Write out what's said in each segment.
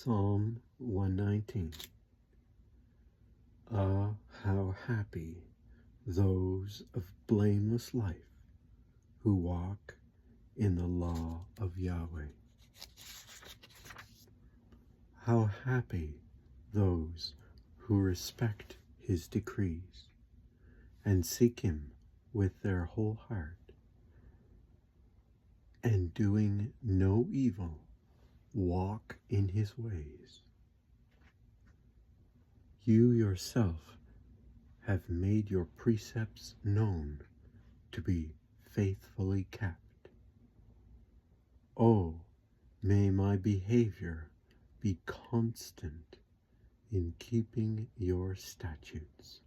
Psalm 119. Ah, how happy those of blameless life who walk in the law of Yahweh. How happy those who respect his decrees and seek him with their whole heart, and doing no evil, walk in his ways. You yourself have made your precepts known to be faithfully kept. Oh, may my behavior be constant in keeping your statutes.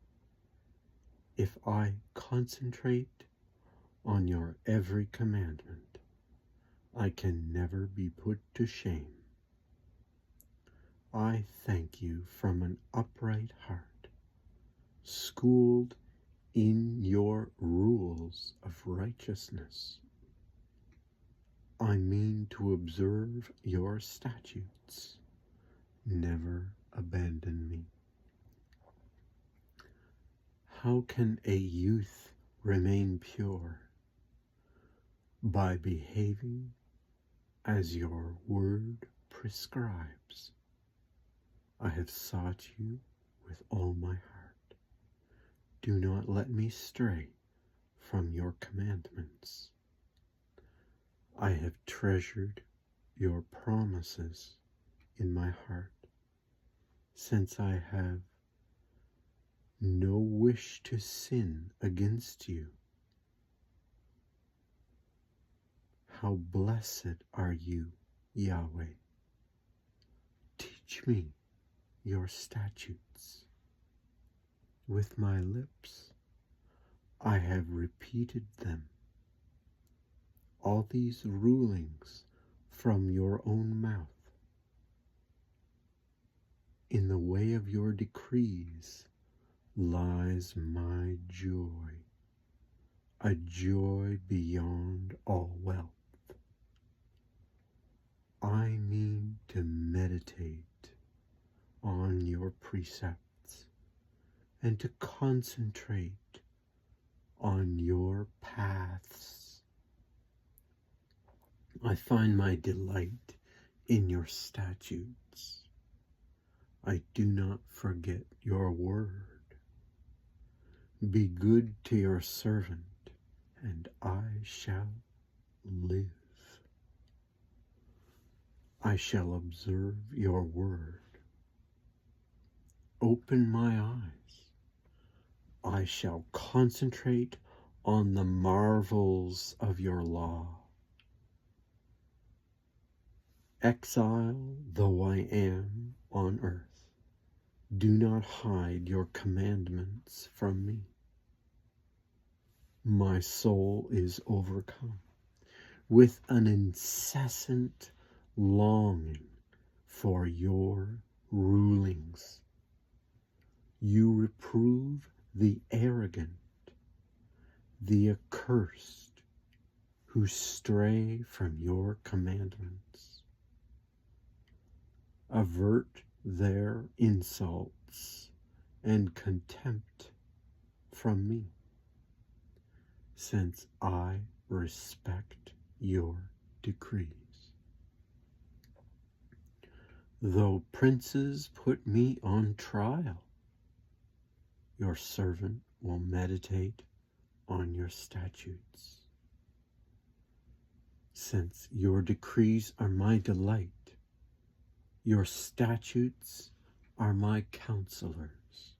If I concentrate on your every commandment, I can never be put to shame. I thank you from an upright heart, schooled in your rules of righteousness. I mean to observe your statutes. Never abandon me. How can a youth remain pure? By behaving as your word prescribes. I have sought you with all my heart. Do not let me stray from your commandments. I have treasured your promises in my heart, since I have no wish to sin against you. How blessed are you, Yahweh! Teach me your statutes. With my lips I have repeated them. All these rulings from your own mouth. In the way of your decrees lies my joy, a joy beyond all wealth. I mean to meditate on your precepts and to concentrate on your paths. I find my delight in your statutes. I do not forget your word. Be good to your servant, and I shall live. I shall observe your word. Open my eyes. I shall concentrate on the marvels of your law. Exile though I am on earth, do not hide your commandments from me. My soul is overcome with an incessant longing for your rulings. You reprove the arrogant, the accursed, who stray from your commandments. Avert their insults and contempt from me, since I respect your decrees. Though princes put me on trial, your servant will meditate on your statutes. Since your decrees are my delight, your statutes are my counselors.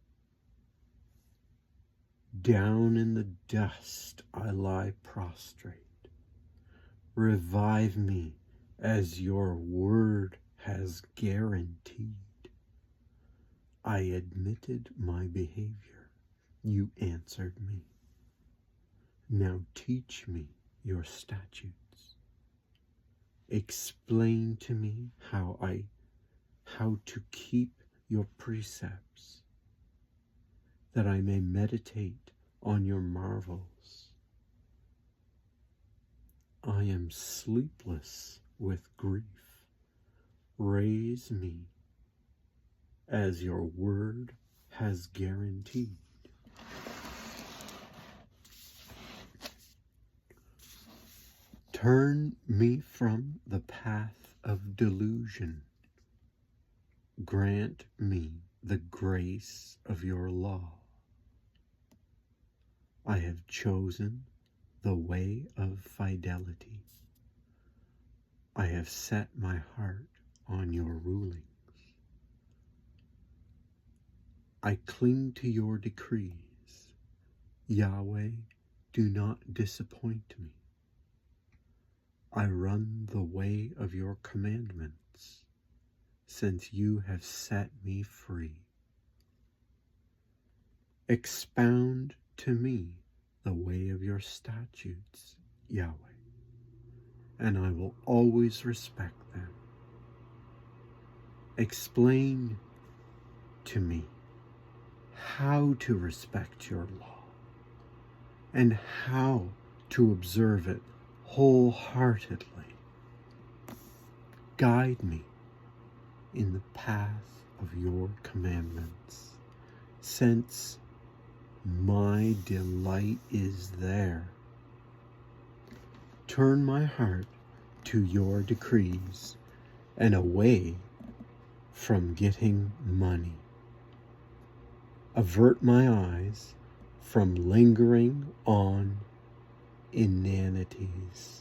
Down in the dust I lie prostrate. Revive me as your word has guaranteed. I admitted my behavior. You answered me. Now teach me your statutes. Explain to me how to keep your precepts, that I may meditate on your marvels. I am sleepless with grief, Raise me as your word has guaranteed. Turn me from the path of delusion. Grant me the grace of your law. I have chosen the way of fidelity. I have set my heart on your rulings. I cling to your decrees. Yahweh, do not disappoint me. I run the way of your commandments, since you have set me free. Expound to me the way of your statutes, Yahweh, and I will always respect them. Explain to me how to respect your law and how to observe it wholeheartedly. Guide me in the path of your commandments, since my delight is there. Turn my heart to your decrees and away from getting money. Avert my eyes from lingering on inanities.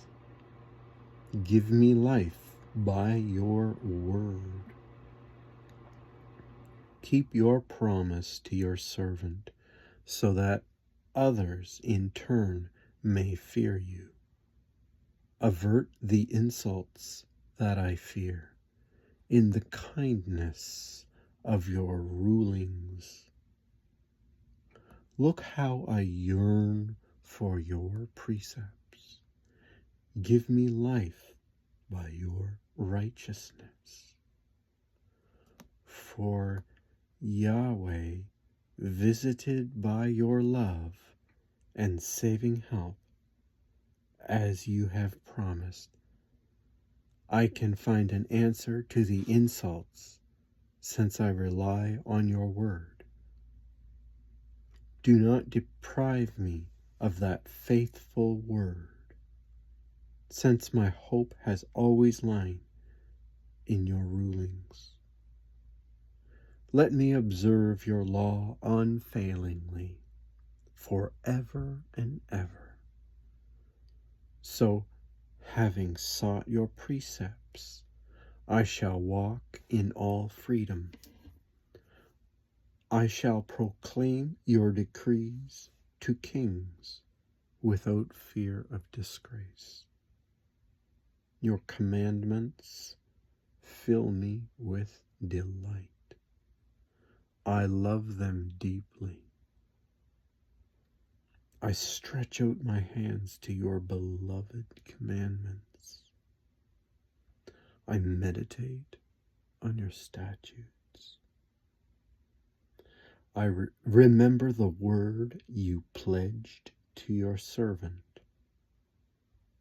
Give me life by your word. Keep your promise to your servant, so that others in turn may fear you. Avert the insults that I fear in the kindness of your rulings. Look how I yearn for your precepts. Give me life by your righteousness. For Yahweh, visited by your love and saving help, as you have promised, I can find an answer to the insults, since I rely on your word. Do not deprive me of that faithful word, since my hope has always lain in your rulings. Let me observe your law unfailingly, forever and ever. So, having sought your precepts, I shall walk in all freedom. I shall proclaim your decrees to kings without fear of disgrace. Your commandments fill me with delight. I love them deeply. I stretch out my hands to your beloved commandments. I meditate on your statutes. I remember the word you pledged to your servant,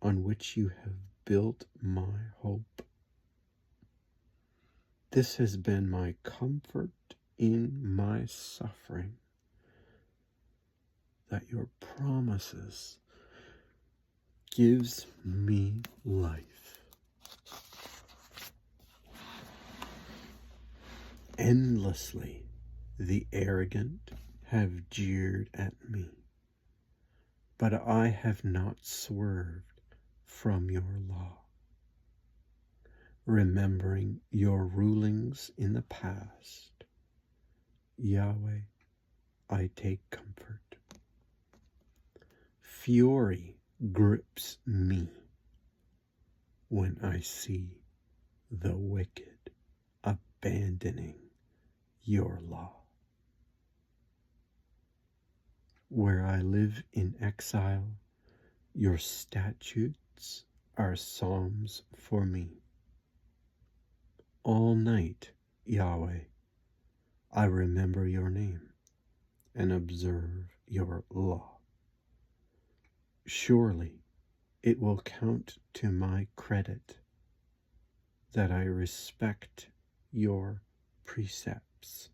on which you have built my hope. This has been my comfort in my suffering, that your promises gives me life. Endlessly the arrogant have jeered at me, but I have not swerved from your law. Remembering your rulings in the past, Yahweh, I take comfort. Fury grips me when I see the wicked abandoning your law. Where I live in exile, your statutes are psalms for me. All night, Yahweh, I remember your name and observe your law. Surely it will count to my credit that I respect your precepts.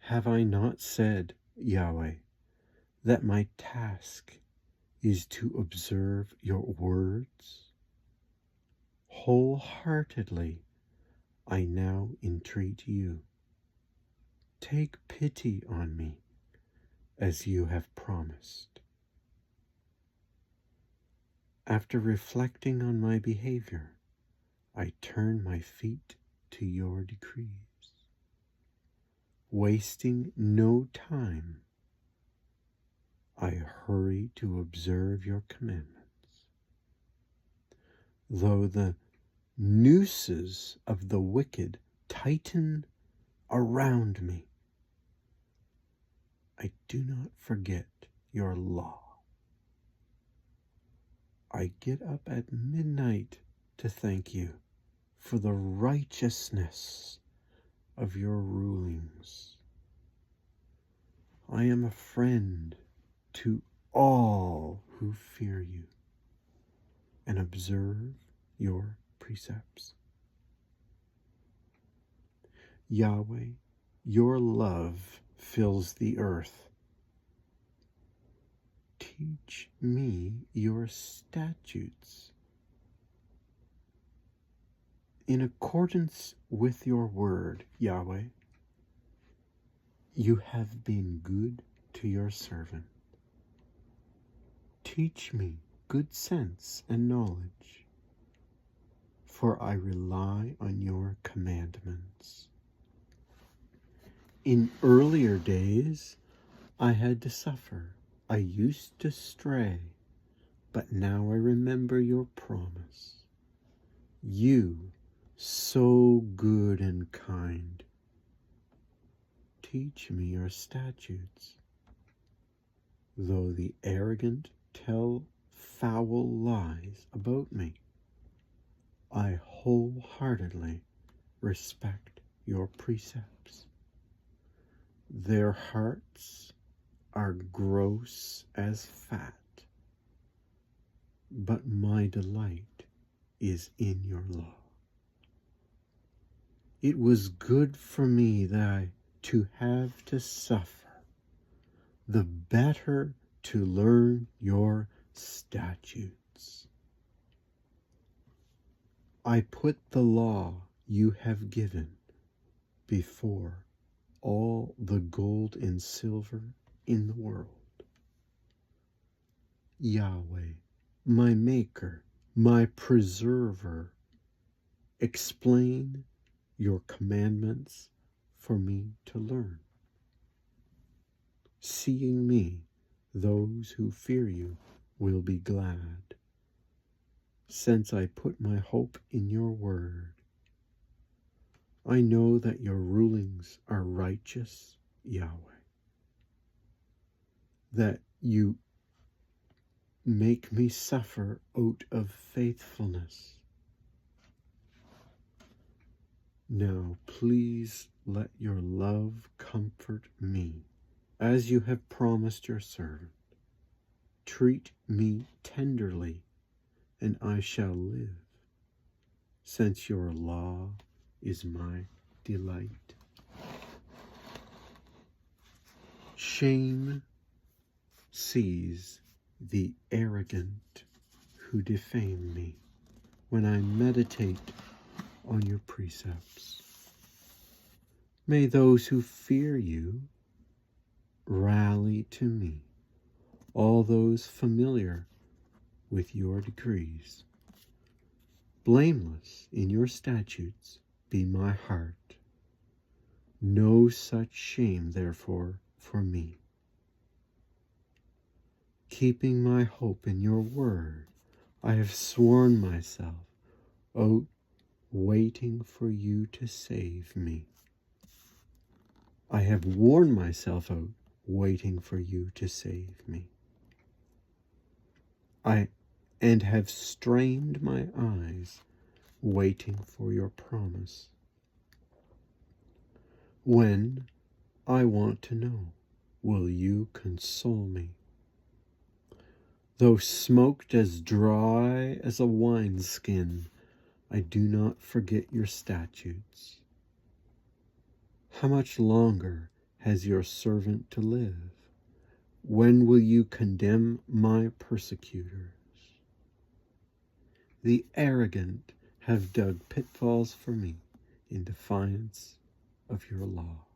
Have I not said, Yahweh, that my task is to observe your words? Wholeheartedly, I now entreat you. Take pity on me, as you have promised. After reflecting on my behavior, I turn my feet to your decrees. Wasting no time, I hurry to observe your commandments. Though the nooses of the wicked tighten around me, I do not forget your law. I get up at midnight to thank you for the righteousness of your rulings. I am a friend to all who fear you and observe your precepts. Yahweh, your love fills the earth. Teach me your statutes. In accordance with your word, Yahweh, you have been good to your servant. Teach me good sense and knowledge, for I rely on your commandments. In earlier days, I had to suffer. I used to stray, but now I remember your promise. You, so good and kind, teach me your statutes. Though the arrogant tell foul lies about me, I wholeheartedly respect your precepts. Their hearts are gross as fat, but my delight is in your law. It was good for me to have to suffer, the better to learn your statutes. I put the law you have given before all the gold and silver in the world. Yahweh, my maker, my preserver, explain your commandments for me to learn. Seeing me, those who fear you will be glad, since I put my hope in your word. I know that your rulings are righteous, Yahweh, that you make me suffer out of faithfulness. Now please let your love comfort me, as you have promised your servant. Treat me tenderly, and I shall live, since your law is my delight. Shame seize the arrogant who defame me when I meditate on your precepts. May those who fear you rally to me, all those familiar with your decrees. Blameless in your statutes be my heart. No such shame, therefore, for me. Keeping my hope in your word, I have sworn myself out, waiting for you to save me. I have worn myself out, waiting for you to save me. And have strained my eyes, waiting for your promise. When I want to know, will you console me? Though smoked as dry as a wineskin, I do not forget your statutes. How much longer has your servant to live? When will you condemn my persecutors? The arrogant have dug pitfalls for me in defiance of your law.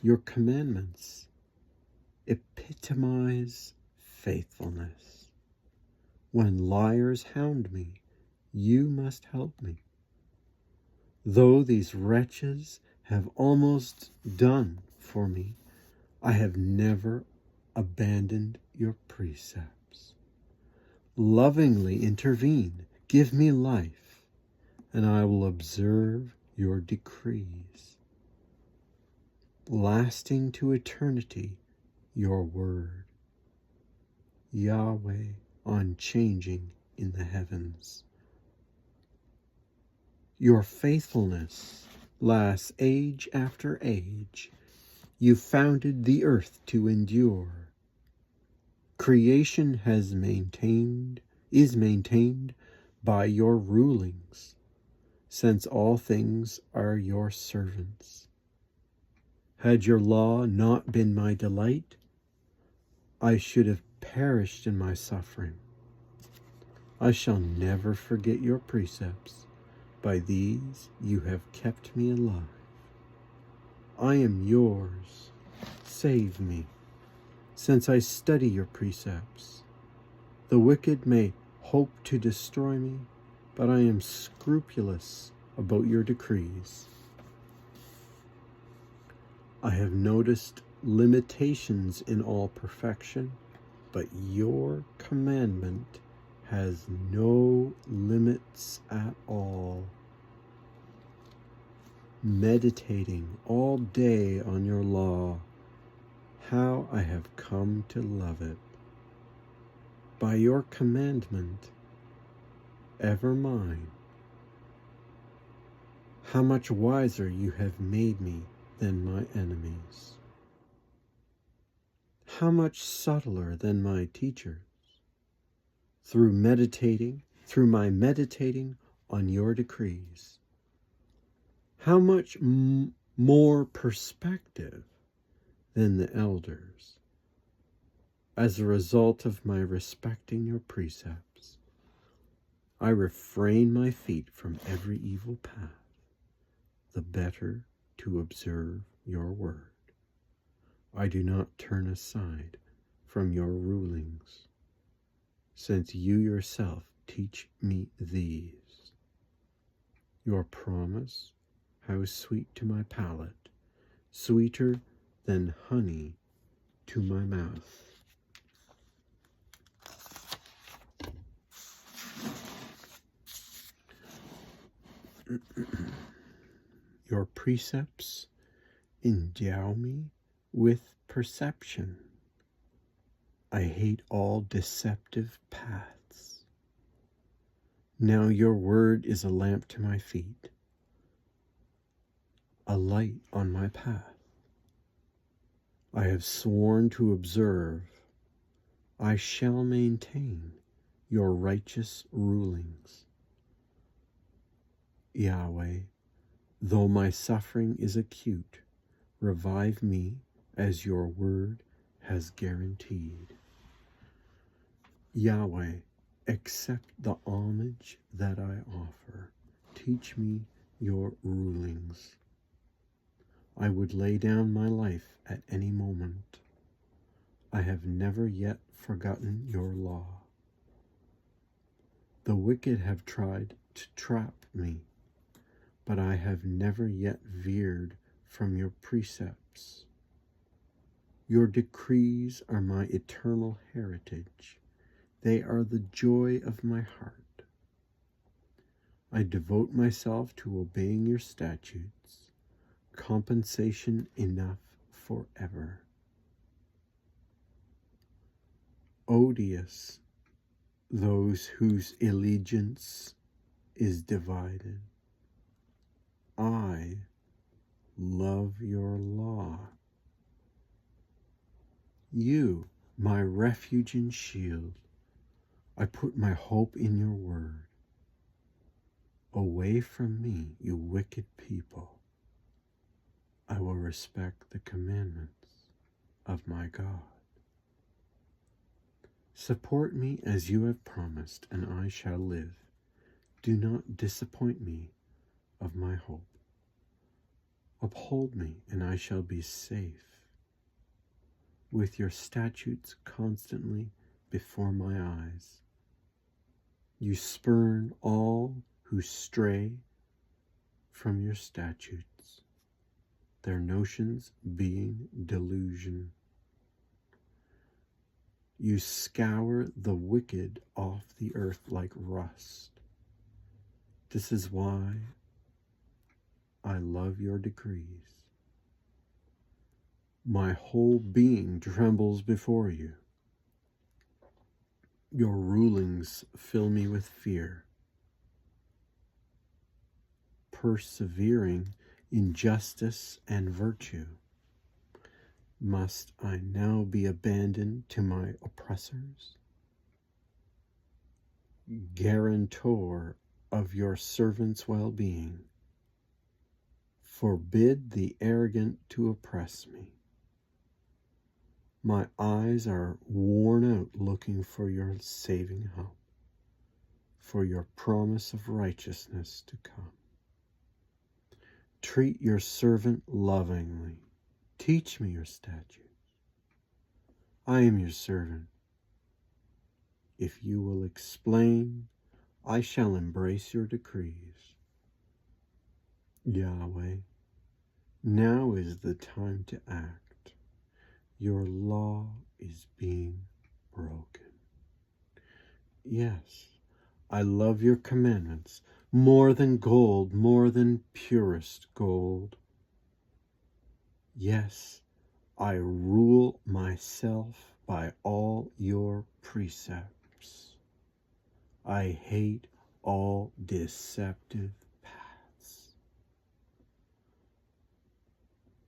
Your commandments epitomize faithfulness. When liars hound me, you must help me. Though these wretches have almost done for me, I have never abandoned your precepts. Lovingly intervene, give me life, and I will observe your decrees. Lasting to eternity, your word. Yahweh, unchanging in the heavens. Your faithfulness lasts age after age. You founded the earth to endure. Creation is maintained by your rulings, since all things are your servants. Had your law not been my delight, I should have perished in my suffering. I shall never forget your precepts. By these you have kept me alive. I am yours. Save me, since I study your precepts. The wicked may hope to destroy me, but I am scrupulous about your decrees. I have noticed limitations in all perfection, but your commandment has no limits at all. Meditating all day on your law, how I have come to love it. By your commandment, ever mine, how much wiser you have made me than my enemies. How much subtler than my teachers. Through my meditating on your decrees. How much more perspective than the elders, as a result of my respecting your precepts. I refrain my feet from every evil path, the better to observe your word. I do not turn aside from your rulings, since you yourself teach me these. Your promise, how sweet to my palate, sweeter than honey to my mouth. Your precepts endow me with perception. I hate all deceptive paths. Now your word is a lamp to my feet, a light on my path. I have sworn to observe. I shall maintain your righteous rulings. Yahweh, though my suffering is acute, revive me as your word has guaranteed. Yahweh, accept the homage that I offer. Teach me your rulings. I would lay down my life at any moment. I have never yet forgotten your law. The wicked have tried to trap me, but I have never yet veered from your precepts. Your decrees are my eternal heritage. They are the joy of my heart. I devote myself to obeying your statutes, compensation enough forever. Odious those whose allegiance is divided. I love your law. You, my refuge and shield, I put my hope in your word. Away from me, you wicked people. I will respect the commandments of my God. Support me as you have promised, and I shall live. Do not disappoint me of my hope. Uphold me, and I shall be safe. With your statutes constantly before my eyes. You spurn all who stray from your statutes, their notions being delusion. You scour the wicked off the earth like rust. This is why I love your decrees. My whole being trembles before you. Your rulings fill me with fear. Persevering in justice and virtue, must I now be abandoned to my oppressors? Guarantor of your servant's well-being, forbid the arrogant to oppress me. My eyes are worn out looking for your saving help, for your promise of righteousness to come. Treat your servant lovingly. Teach me your statutes. I am your servant. If you will explain, I shall embrace your decrees. Yahweh, now is the time to act. Your law is being broken. Yes, I love your commandments more than gold, more than purest gold. Yes, I rule myself by all your precepts. I hate all deceptive paths.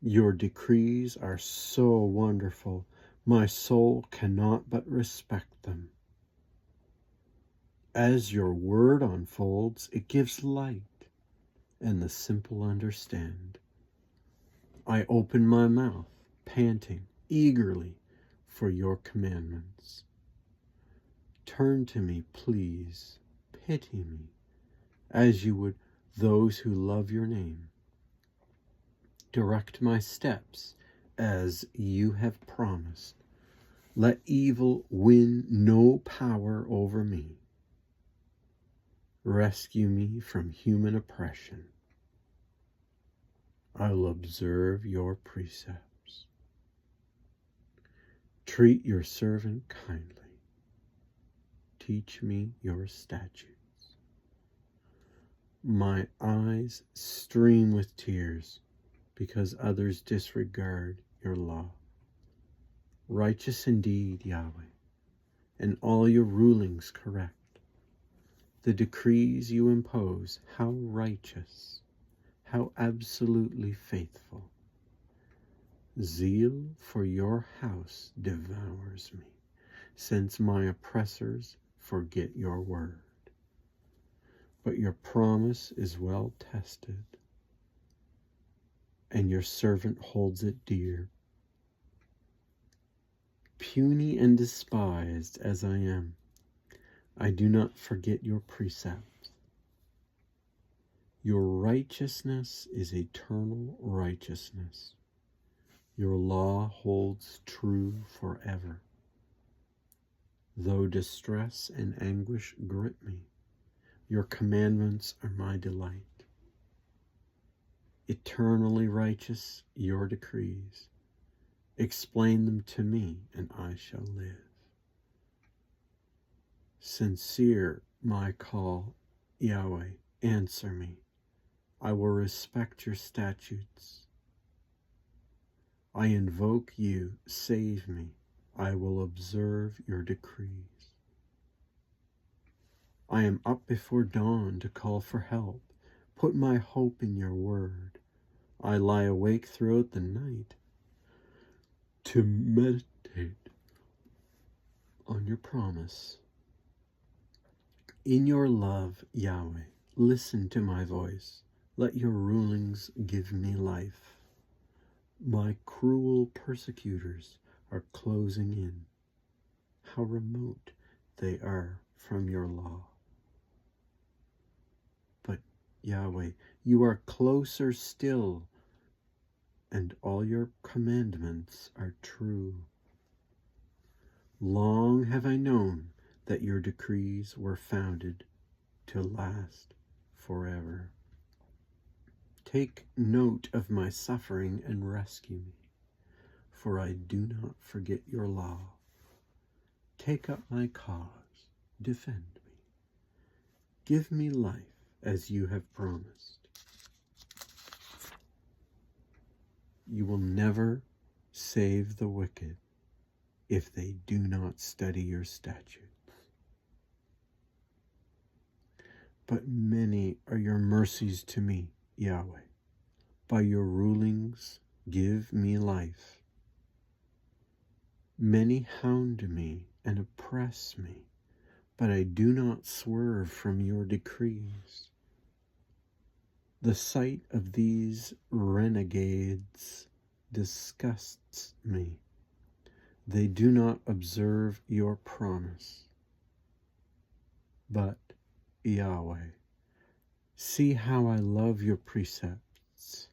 Your decrees are so wonderful, my soul cannot but respect them. As your word unfolds, it gives light, and the simple understand. I open my mouth, panting eagerly for your commandments. Turn to me, please, pity me, as you would those who love your name. Direct my steps as you have promised. Let evil win no power over me. Rescue me from human oppression. I will observe your precepts. Treat your servant kindly. Teach me your statutes. My eyes stream with tears because others disregard your law. Righteous indeed, Yahweh, and all your rulings correct. The decrees you impose, how righteous, how absolutely faithful. Zeal for your house devours me, since my oppressors forget your word. But your promise is well tested, and your servant holds it dear. Puny and despised as I am, I do not forget your precepts. Your righteousness is eternal righteousness. Your law holds true forever. Though distress and anguish grip me, your commandments are my delight. Eternally righteous your decrees. Explain them to me, and I shall live. Sincere my call, Yahweh, answer me. I will respect your statutes. I invoke you, save me. I will observe your decrees. I am up before dawn to call for help. Put my hope in your word. I lie awake throughout the night to meditate on your promise. In your love, Yahweh, Listen to my voice. Let your rulings give me life. My cruel persecutors are closing in. How remote they are from your law. But Yahweh, you are closer still, and all your commandments are true. Long have I known that your decrees were founded to last forever. Take note of my suffering and rescue me, for I do not forget your law. Take up my cause, defend me. Give me life as you have promised. You will never save the wicked if they do not study your statutes. But many are your mercies to me, Yahweh. By your rulings, give me life. Many hound me and oppress me, but I do not swerve from your decrees. The sight of these renegades disgusts me. They do not observe your promise. But, Yahweh, see how I love your precepts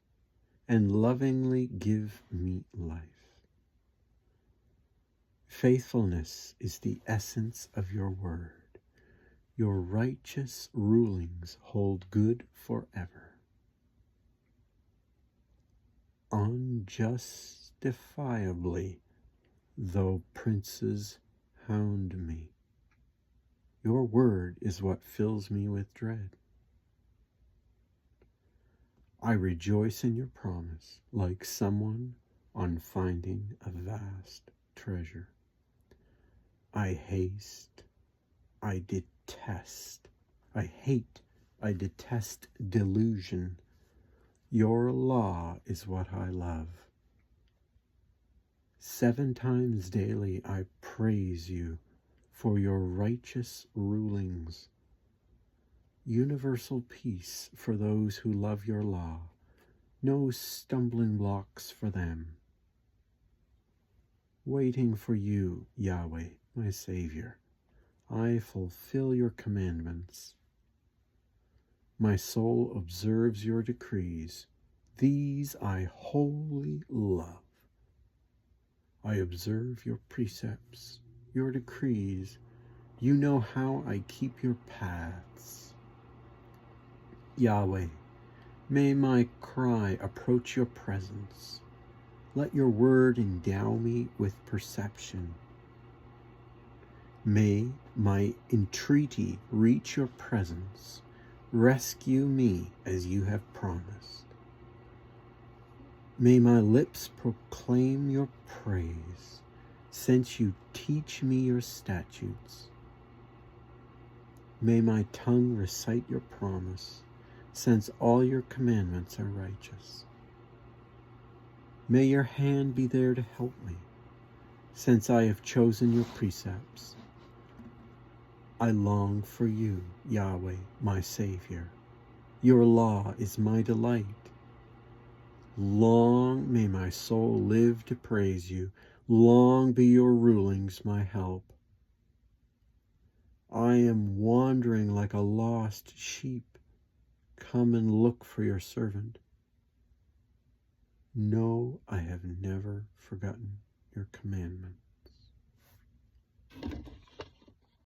and lovingly give me life. Faithfulness is the essence of your word. Your righteous rulings hold good forever. Unjustifiably, though princes hound me, your word is what fills me with dread. I rejoice in your promise like someone on finding a vast treasure. I hate, I detest delusion. Your law is what I love. 7 times daily I praise you for your righteous rulings. Universal peace for those who love your law. No stumbling blocks for them. Waiting for you, Yahweh, my Savior, I fulfill your commandments. My soul observes your decrees. These I wholly love. I observe your precepts, your decrees. You know how I keep your paths. Yahweh, may my cry approach your presence. Let your word endow me with perception. May my entreaty reach your presence. Rescue me as you have promised. May my lips proclaim your praise, since you teach me your statutes. May my tongue recite your promise, since all your commandments are righteous. May your hand be there to help me, since I have chosen your precepts. I long for you, Yahweh, my Savior. Your law is my delight. Long may my soul live to praise you. Long be your rulings my help. I am wandering like a lost sheep. Come and look for your servant. No, I have never forgotten your commandment.